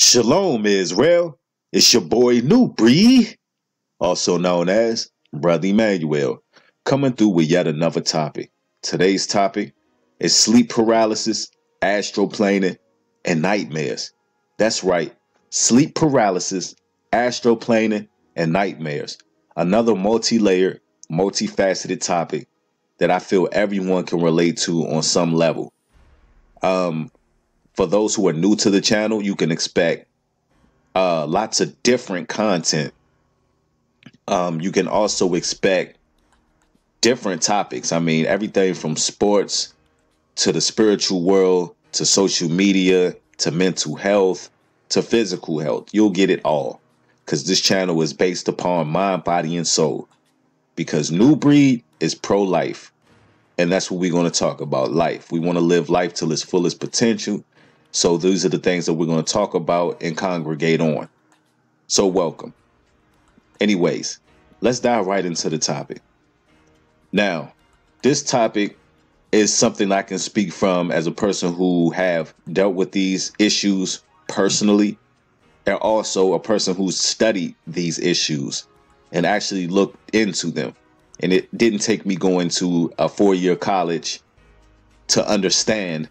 Shalom, Israel. It's your boy New Breed, also known as Brother Emmanuel, coming through with yet another topic. Today's topic is sleep paralysis, astral planing, and nightmares. That's right, sleep paralysis, astral planing, and nightmares. Another multi-layered, multifaceted topic that I feel everyone can relate to on some level. For those who are new to the channel, you can expect lots of different content. You can also expect different topics. I mean, everything from sports to the spiritual world to social media to mental health to physical health. You'll get it all because this channel is based upon mind, body, and soul. Because New Breed is pro-life, and that's what we're going to talk about, life. We want to live life to its fullest potential. So these are the things that we're going to talk about and congregate on. So welcome. Anyways, let's dive right into the topic. Now, this topic is something I can speak from as a person who have dealt with these issues personally, and also a person who's studied these issues and actually looked into them. And it didn't take me going to a 4-year college to understand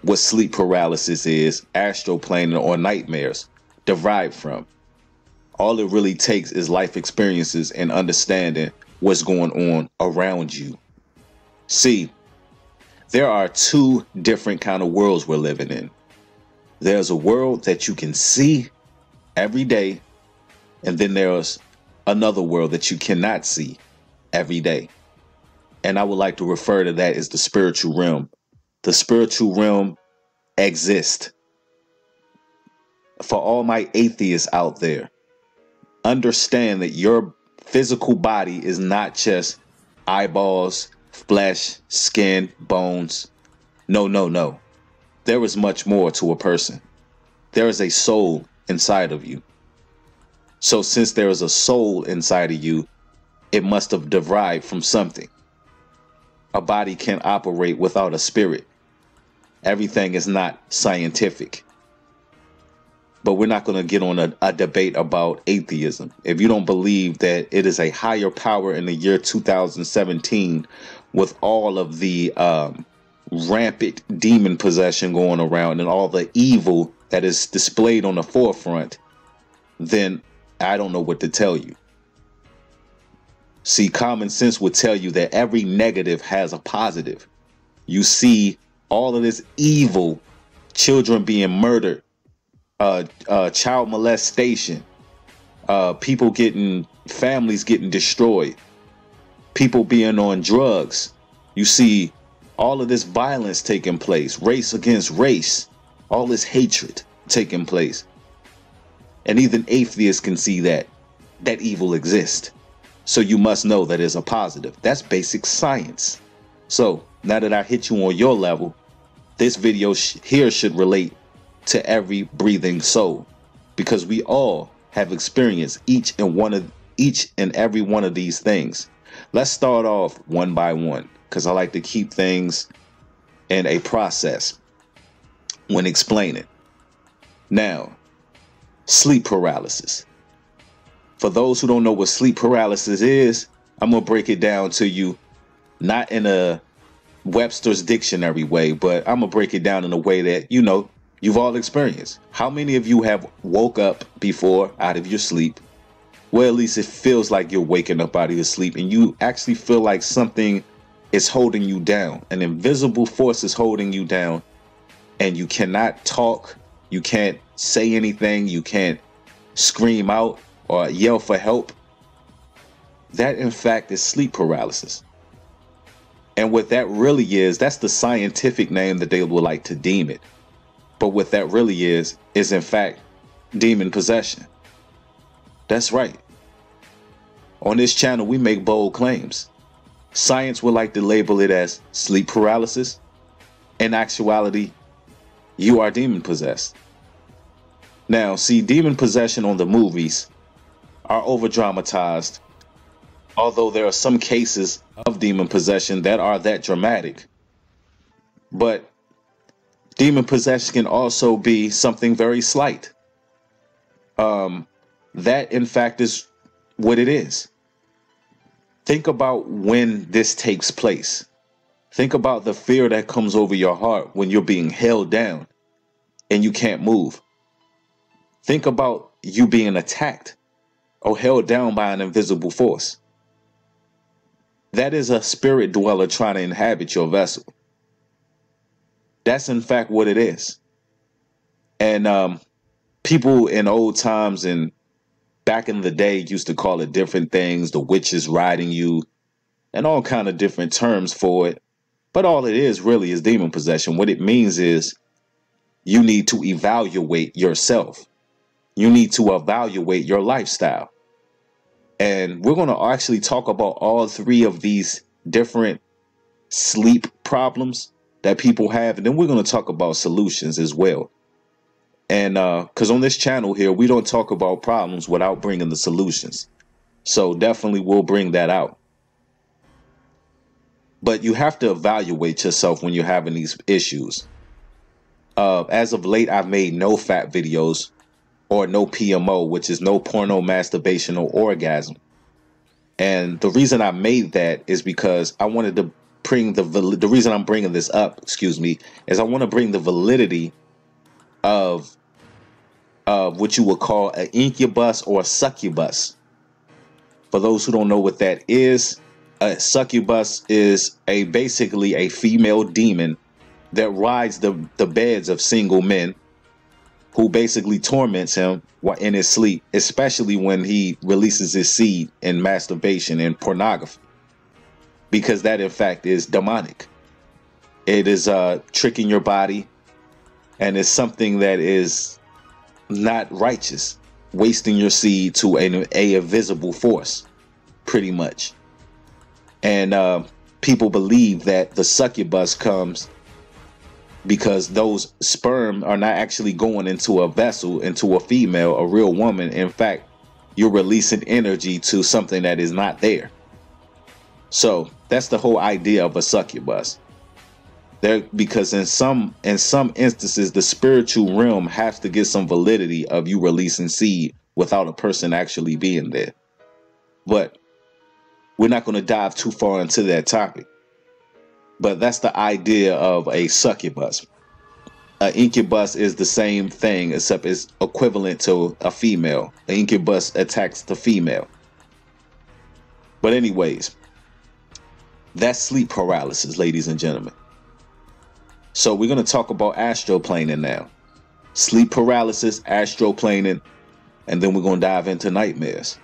what sleep paralysis is, astral planing, or nightmares derived from. All it really takes is life experiences and understanding what's going on around you. See, there are two different kind of worlds we're living in. There's a world that you can see every day, and then there's another world that you cannot see every day. And I would like to refer to that as the spiritual realm. The spiritual realm exists. For all my atheists out there, understand that your physical body is not just eyeballs, flesh, skin, bones. No. There is much more to a person. There is a soul inside of you. So since there is a soul inside of you, it must have derived from something. A body can't operate without a spirit. Everything is not scientific. But we're not going to get on a debate about atheism. If you don't believe that it is a higher power in the year 2017 with all of the rampant demon possession going around and all the evil that is displayed on the forefront, then I don't know what to tell you. See, common sense would tell you that every negative has a positive. You see all of this evil, children being murdered, child molestation, families getting destroyed, people being on drugs. You see all of this violence taking place, race against race, all this hatred taking place. And even atheists can see that evil exists. So you must know that it's a positive. That's basic science. So now that I hit you on your level, this video here should relate to every breathing soul, because we all have experienced each and every one of these things. Let's start off one by one, because I like to keep things in a process when explaining. Now, sleep paralysis. For those who don't know what sleep paralysis is, I'm going to break it down to you, not in a Webster's dictionary way, but I'm going to break it down in a way that, you've all experienced. How many of you have woke up before out of your sleep? Well, at least it feels like you're waking up out of your sleep and you actually feel like something is holding you down. An invisible force is holding you down and you cannot talk. You can't say anything. You can't scream out or yell for help. That, in fact, is sleep paralysis. And what that really is, that's the scientific name that they would like to deem it. But what that really is in fact demon possession. That's right. On this channel, we make bold claims. Science would like to label it as sleep paralysis. In actuality, you are demon possessed. Now, see, demon possession on the movies are over dramatized, although there are some cases of demon possession that are that dramatic. But demon possession can also be something very slight. That in fact is what it is. Think about when this takes place. Think about the fear that comes over your heart when you're being held down and you can't move. Think about you being attacked or held down by an invisible force. That is a spirit dweller trying to inhabit your vessel. That's in fact what it is. And people in old times and back in the day used to call it different things, the witches riding you, and all kind of different terms for it. But all it is really is demon possession. What it means is you need to evaluate yourself. You need to evaluate your lifestyle. And we're going to actually talk about all three of these different sleep problems that people have. And then we're going to talk about solutions as well. And because on this channel here, we don't talk about problems without bringing the solutions. So definitely we'll bring that out. But you have to evaluate yourself when you're having these issues. As of late, I've made no fat videos or no PMO, which is no porno, masturbation, or orgasm. And the reason I made that is because I wanted to bring the reason I'm bringing this up, excuse me, is I want to bring the validity of what you would call an incubus or a succubus. For those who don't know what that is, a succubus is basically a female demon that rides the beds of single men, who basically torments him while in his sleep, especially when he releases his seed in masturbation and pornography, because that in fact is demonic. It is tricking your body, and it's something that is not righteous, wasting your seed to a invisible force, pretty much. And people believe that the succubus comes because those sperm are not actually going into a vessel, into a female, a real woman. In fact, you're releasing energy to something that is not there. So that's the whole idea of a succubus. Because in some instances, the spiritual realm has to get some validity of you releasing seed without a person actually being there. But we're not going to dive too far into that topic. But that's the idea of a succubus. An incubus is the same thing, except it's equivalent to a female. An incubus attacks the female. But anyways, that's sleep paralysis, ladies and gentlemen. So we're going to talk about astral planing now. Sleep paralysis, astral planing, and then we're going to dive into nightmares.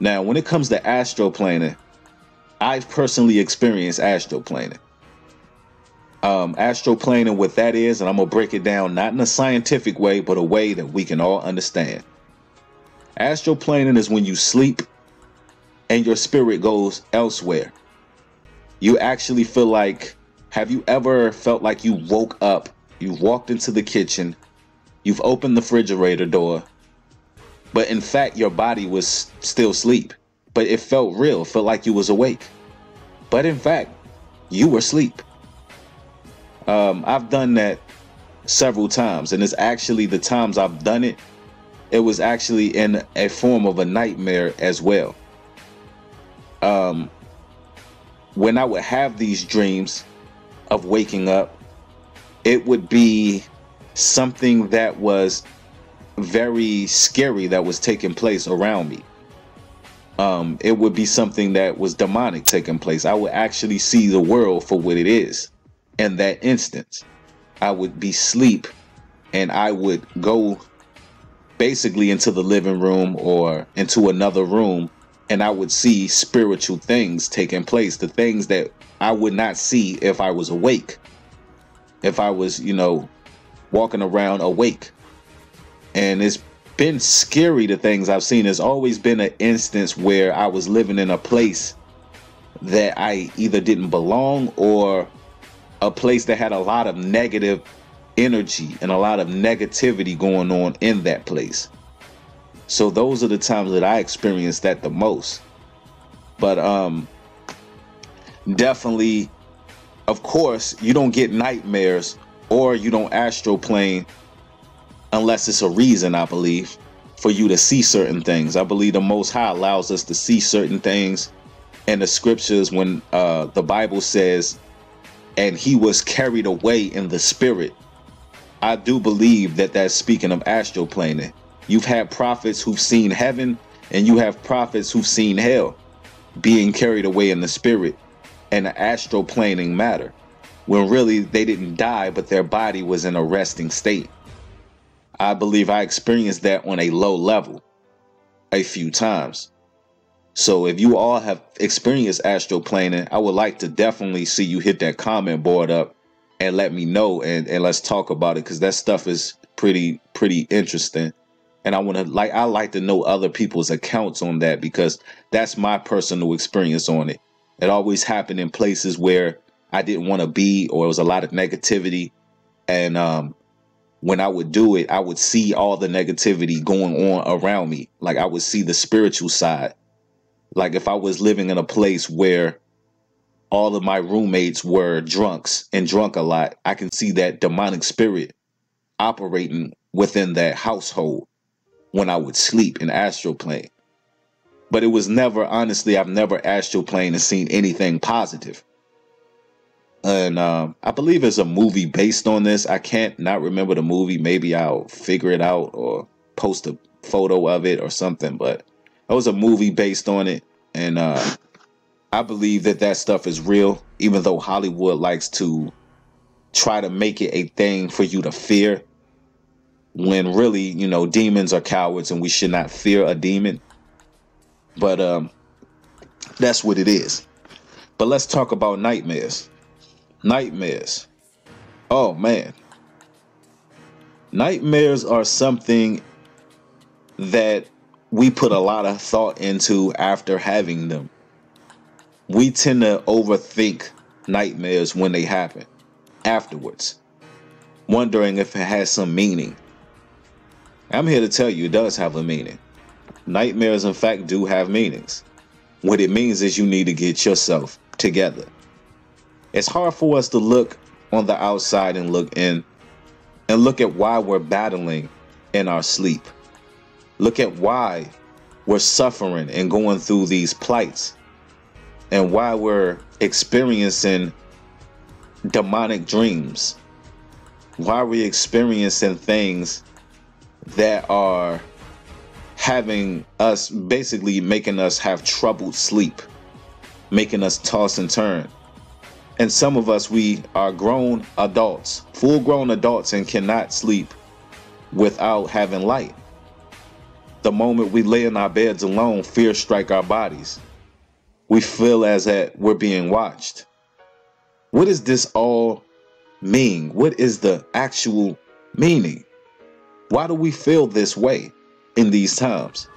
Now, when it comes to astral planing, I've personally experienced astral planing. Astral planing, what that is, and I'm going to break it down not in a scientific way, but a way that we can all understand. Astral planing is when you sleep and your spirit goes elsewhere. You actually feel like, have you ever felt like you woke up, you walked into the kitchen, you've opened the refrigerator door, but in fact your body was still asleep, but it felt real, it felt like you was awake, but in fact you were asleep. I've done that several times, and it's actually the times I've done it, it was actually in a form of a nightmare as well. When I would have these dreams of waking up, it would be something that was very scary that was taking place around me. It would be something that was demonic taking place. I would actually see the world for what it is. In that instance, I would be asleep and I would go basically into the living room or into another room, and I would see spiritual things taking place, the things that I would not see if I was awake, if I was, you know, walking around awake. And it's been scary, the things I've seen. There's always been an instance where I was living in a place that I either didn't belong, or a place that had a lot of negative energy and a lot of negativity going on in that place. So those are the times that I experienced that the most. But definitely, of course, you don't get nightmares or you don't astral plane unless it's a reason, I believe, for you to see certain things. I believe the Most High allows us to see certain things in the scriptures when the Bible says, and he was carried away in the spirit. I do believe that that's speaking of astral planing. You've had prophets who've seen heaven, and you have prophets who've seen hell being carried away in the spirit and the astral planing matter, when really they didn't die, but their body was in a resting state. I believe I experienced that on a low level a few times. So if you all have experienced astral planing, I would like to definitely see you hit that comment board up and let me know, and let's talk about it, because that stuff is pretty interesting. And I like to know other people's accounts on that, because that's my personal experience on it. It always happened in places where I didn't want to be, or it was a lot of negativity. And when I would do it, I would see all the negativity going on around me. Like, I would see the spiritual side. Like, if I was living in a place where all of my roommates were drunks and drunk a lot, I can see that demonic spirit operating within that household when I would sleep in astral plane. But it was never, honestly, I've never astral plane and seen anything positive. And I believe there's a movie based on this. I can't not remember the movie. Maybe I'll figure it out or post a photo of it or something. But there was a movie based on it. And I believe that that stuff is real, even though Hollywood likes to try to make it a thing for you to fear, when really, you know, demons are cowards and we should not fear a demon. But that's what it is. But let's talk about nightmares. Nightmares. Oh, man. Nightmares are something that we put a lot of thought into after having them. We tend to overthink nightmares when they happen afterwards, wondering if it has some meaning. I'm here to tell you it does have a meaning. Nightmares, in fact, do have meanings. What it means is you need to get yourself together. It's hard for us to look on the outside and look in and look at why we're battling in our sleep. Look at why we're suffering and going through these plights, and why we're experiencing demonic dreams. Why we're experiencing things that are having us, basically making us have troubled sleep, making us toss and turn. And some of us, we are grown adults, full grown adults, and cannot sleep without having light. The moment we lay in our beds alone, fear strikes our bodies. We feel as that we're being watched. What does this all mean? What is the actual meaning? Why do we feel this way in these times?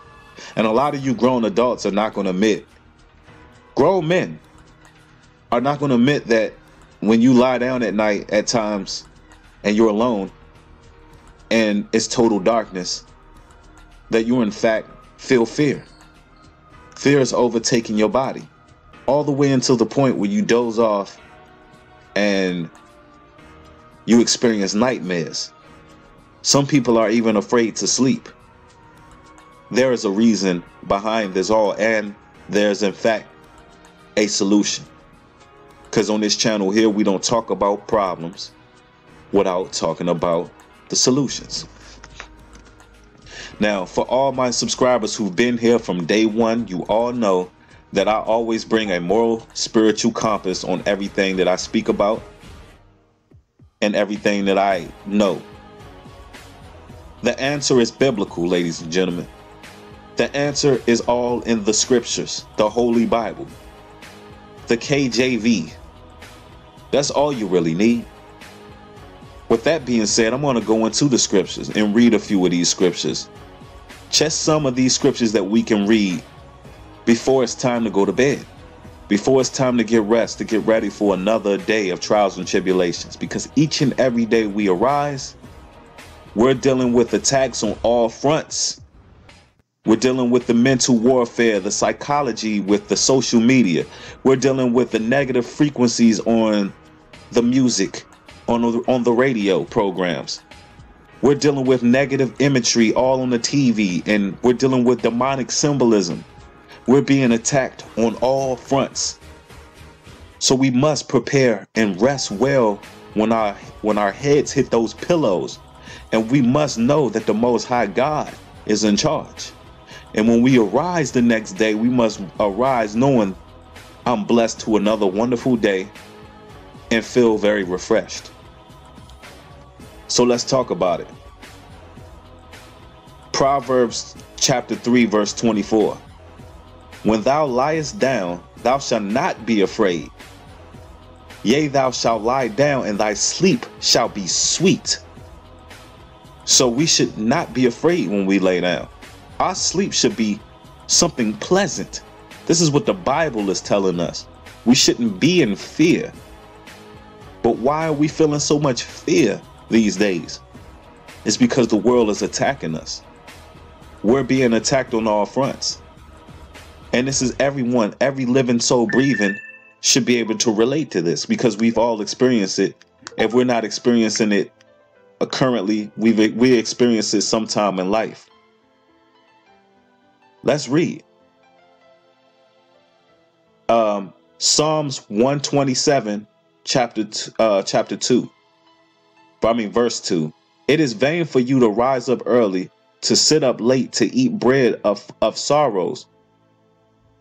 And a lot of you grown adults are not going to admit, grown men are not going to admit that when you lie down at night at times and you're alone and it's total darkness, that you in fact feel fear. Fear is overtaking your body all the way until the point where you doze off and you experience nightmares. Some people are even afraid to sleep. There is a reason behind this all, and there's in fact a solution. Because on this channel here, we don't talk about problems without talking about the solutions. Now, for all my subscribers who've been here from day one, you all know that I always bring a moral, spiritual compass on everything that I speak about and everything that I know. The answer is biblical, ladies and gentlemen. The answer is all in the scriptures, the Holy Bible, the KJV. That's all you really need. With that being said, I'm going to go into the scriptures and read a few of these scriptures. Just some of these scriptures that we can read before it's time to go to bed, before it's time to get rest, to get ready for another day of trials and tribulations. Because each and every day we arise, we're dealing with attacks on all fronts. We're dealing with the mental warfare, the psychology with the social media. We're dealing with the negative frequencies on the music, on the radio programs. We're dealing with negative imagery all on the TV, and we're dealing with demonic symbolism. We're being attacked on all fronts. So we must prepare and rest well when our heads hit those pillows. And we must know that the Most High God is in charge. And when we arise the next day, we must arise knowing I'm blessed to another wonderful day and feel very refreshed. So let's talk about it. Proverbs chapter 3, verse 24. When thou liest down, thou shalt not be afraid. Yea, thou shalt lie down, and thy sleep shall be sweet. So we should not be afraid when we lay down. Our sleep should be something pleasant. This is what the Bible is telling us. We shouldn't be in fear. But why are we feeling so much fear these days? It's because the world is attacking us. We're being attacked on all fronts. And this is everyone, every living soul breathing should be able to relate to this, because we've all experienced it. If we're not experiencing it currently, we experience it sometime in life. Let's read. Psalms 127, verse 2. It is vain for you to rise up early, to sit up late, to eat bread of sorrows.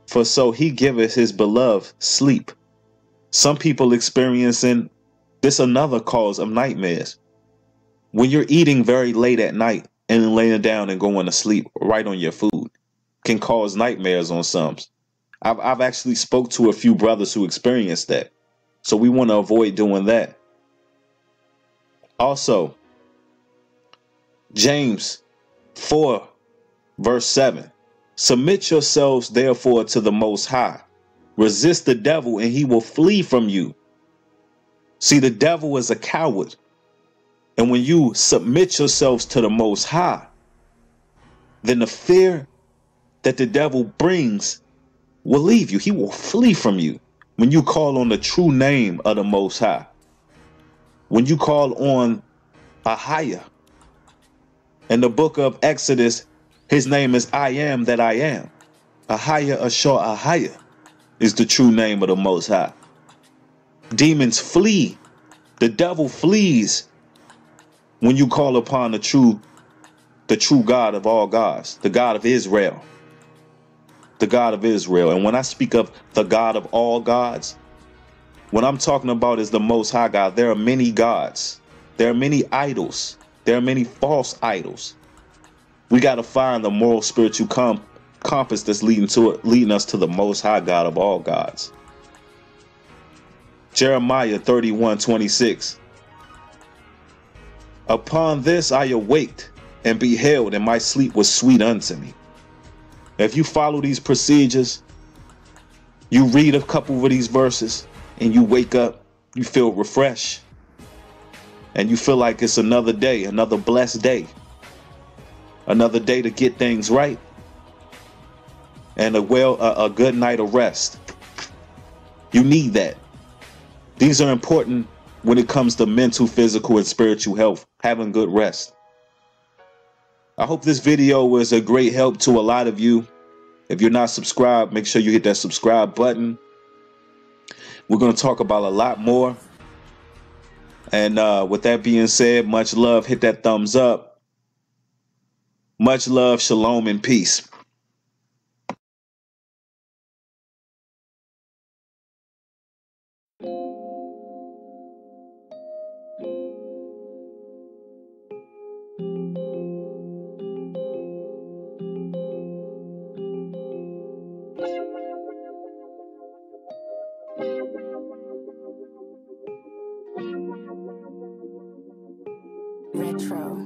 For so he giveth his beloved sleep. Some people experiencing this another cause of nightmares. When you're eating very late at night and laying down and going to sleep right on your food can cause nightmares on some. I've actually spoke to a few brothers who experienced that. So we want to avoid doing that. Also, James 4, verse 7. Submit yourselves therefore to the Most High. Resist the devil and he will flee from you. See, the devil is a coward. And when you submit yourselves to the Most High, then the fear that the devil brings will leave you. He will flee from you when you call on the true name of the Most High. When you call on Ahia. In the book of Exodus, his name is I am that I am. Ahia Ashar Ahia is the true name of the Most High. Demons flee. The devil flees when you call upon the true God of all gods, the God of Israel. The God of Israel. And when I speak of the God of all gods, what I'm talking about is the Most High God. There are many gods. There are many idols. There are many false idols. We got to find the moral spiritual compass that's leading us to the Most High God of all gods. Jeremiah 31:26. Upon this I awaked and beheld, and my sleep was sweet unto me. If you follow these procedures, you read a couple of these verses and you wake up, you feel refreshed, and you feel like it's another day, another blessed day, another day to get things right, and a good night of rest. You need that. These are important when it comes to mental, physical, and spiritual health, having good rest. I hope this video was a great help to a lot of you. If you're not subscribed, make sure you hit that subscribe button. We're going to talk about a lot more. And with that being said, much love. Hit that thumbs up. Much love. Shalom and peace. Retro.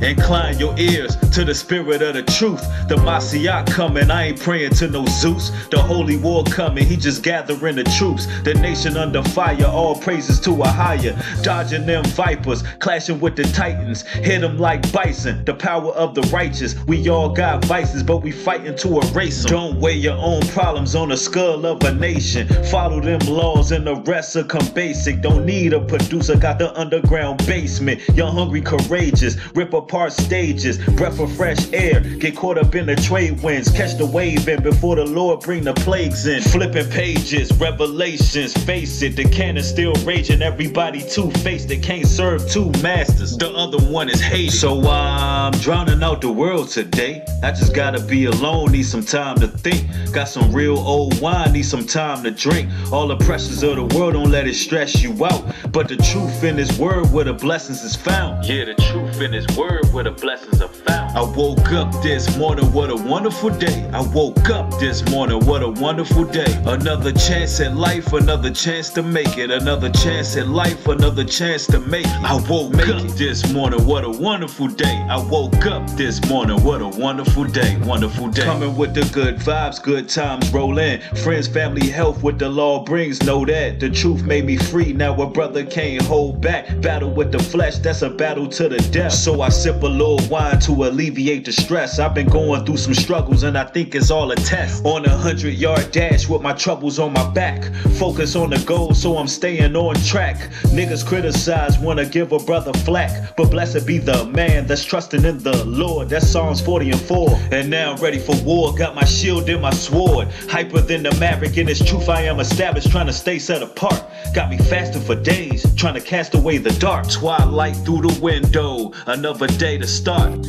Incline your ears to the spirit of the truth. The Messiah coming, I ain't praying to no Zeus. The holy war coming, he just gathering the troops. The nation under fire, all praises to a higher. Dodging them vipers, clashing with the titans. Hit them like bison, the power of the righteous. We all got vices, but we fighting to erase them. Don't weigh your own problems on the skull of a nation. Follow them laws and the rest will come basic. Don't need a producer, got the underground basement. Young, hungry, courageous, rip apart stages. Breath of fresh air, get caught up in the trade winds. Catch the wave in before the Lord bring the plagues in. Flipping pages, revelations, face it. The cannon's still raging, everybody two-faced. They can't serve two masters, the other one is hated. So I'm drowning out the world today. I just gotta be alone, need some time to think. Got some real old wine, need some time to drink. All the pressures of the world, don't let it stress you out. But the truth in his word where the blessings is found. Yeah, the truth in his word where the blessings are found. I woke up this morning, what a wonderful day. I woke up this morning, what a wonderful day. Another chance at life, another chance to make it. Another chance at life, another chance to make it. I woke up this morning, what a wonderful day. I woke up this morning, what a wonderful day. Wonderful day. Coming with the good vibes, good times roll in. Friends, family, health, what the law brings, know that. The truth made me free, now a brother can't hold back. Battle with the flesh, that's a battle to the death. So I sip a little wine to alleviate the stress. I've been going through some struggles and I think it's all a test. On a 100-yard dash with my troubles on my back. Focus on the goal so I'm staying on track. Niggas criticize, wanna give a brother flack. But blessed be the man that's trusting in the Lord. That's Psalms 40:4. And now I'm ready for war, got my shield and my sword. Hyper than the maverick, in its truth I am established, trying to stay set apart. Got me fasting for days, trying to cast away the dark. Twilight through the window, another day to start.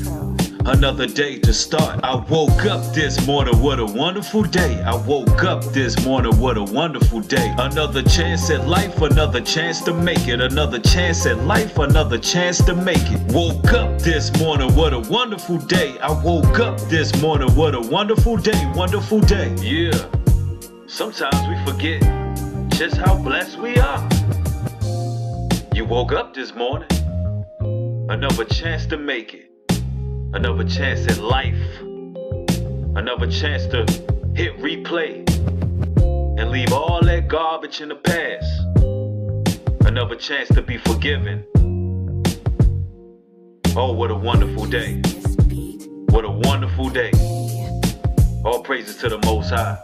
Another day to start. I woke up this morning, what a wonderful day. I woke up this morning, what a wonderful day. Another chance at life, another chance to make it. Another chance at life, another chance to make it. Woke up this morning, what a wonderful day. I woke up this morning, what a wonderful day, wonderful day. Yeah, sometimes we forget just how blessed we are. You woke up this morning, another chance to make it. Another chance at life. Another chance to hit replay and leave all that garbage in the past. Another chance to be forgiven. Oh, what a wonderful day. What a wonderful day. All praises to the Most High.